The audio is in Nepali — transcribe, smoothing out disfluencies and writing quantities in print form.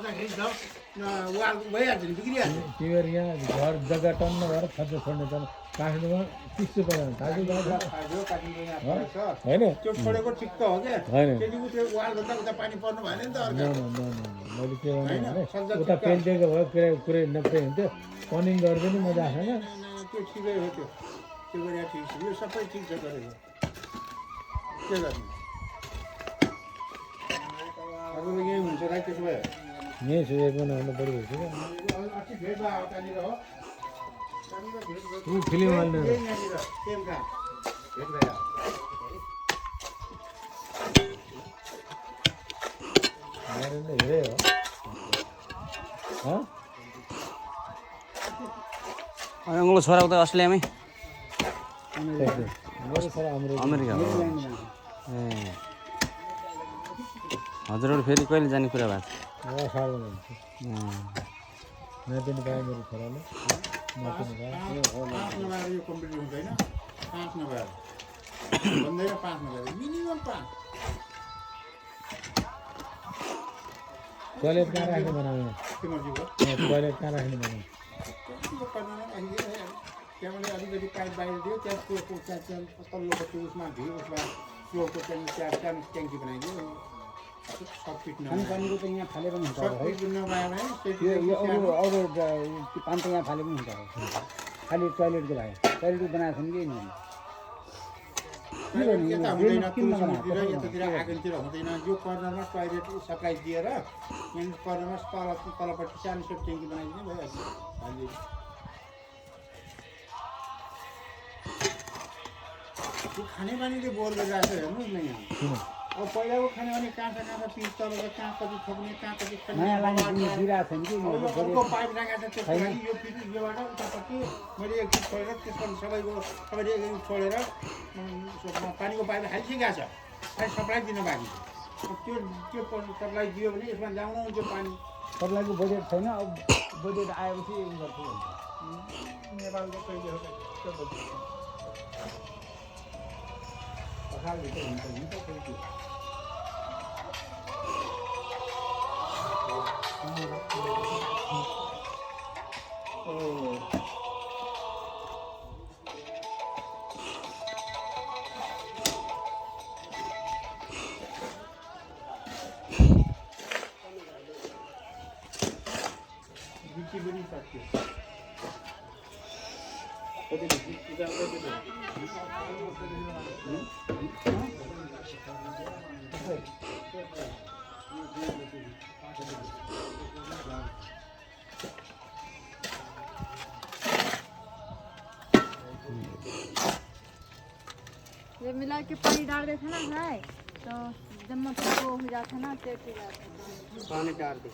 गर्दाखेरि त वाल भइहाल्छ नि बिग्रिहाल्छ तिमीहरू यहाँ घर जग्गा टन्न भएर खर्च छोड्ने त काठमाडौँमा 30 रुपियाँ होइन त्यो छोडेको ठिक त हो क्या त्यति त्यो वालभन्दा उता पानी पर्नु भएन नि त मैले के भने उता पेन्टेको भयो कुरै नपुरै हुन्थ्यो पनिङ गर्दै नि मजा आएन त्यो ठिकै हो त्यो गरेर ठिक छ यो सबै ठिक छ गरेको के गर्नु अब यही हुन्छ र त्यसो भए यहीँ सुझेको नहुनु पऱ्यो क्या अस्ति भेट भयो त्यहाँनिर हो फिल्म हाल्नु यहाँनिर टेमका भेट भयो हेरे हो अङ्गलो छोरा उता अस्ट्रेलियामै मेरो छोरा अमेरिका हो ए हजुरहरू फेरि कहिले जाने कुरा भएको नदिनु पाएँ मेरो छोराले पाँच नभएर यो कम्प्लिट हुँदैन 5 नभएर भन्दैन 5 नभएर मिनिमम 5 टोइलेट कहाँ राख्ने बनाउने के मर्जी हो टोइलेट कहाँ राख्ने बनाउने त्यहाँबाट अलिकति पाइप बाहिर दियो त्यहाँ तल्लोपट्टि उसमा भिड उसमा फ्लोरको त्यहाँ ट्याङ्की बनाइदियो सब फिट पानीको त यहाँ फाले पनि हुन्छ सब फिट नभए भने यो अरू पानी त यहाँ फाले पनि हुन्छ खालि टोइलेटको भयो टोइलेट बनाएको छ नि यता हुँदैन तुलसीतिर यतातिर आँगनतिर हुँदैन यो कर्नरमा टोइलेट सप्लाई दिएर यहाँ कर्नरमा तलपट्टि सानो सब ट्याङ्की बनाइदिने भइहाल्छ त्यो खानेपानीले बोर गरिरहेको छ हेर्नुहोस् न यहाँ अब पहिलाको खानेपानी कहाँ पिस तलको कहाँ कति थप्ने कहाँ कति दिइरहेको छ नि अर्को पाइप राखेको छ त्यसको लागि यो फेरि योबाट उतापट्टि मैले एकछिन छोडेर त्यसपछि सबैले एकछिन छोडेर पानीको पाइप हालिसकेको छ खालि सप्लाई दिन बाँकी छ त्यो सप्लाई दियो भने यसमा ल्याउनु हुन्छ पानी सबैको बजेट छैन अब बजेट आएपछि गर्छु नेपालको कहिले हो पखालभित्र हुन्छ फेरि ये मिला के पानी डाल देते ना है तो जब मतलब वो हो जाता है ना तो पानी डाल दे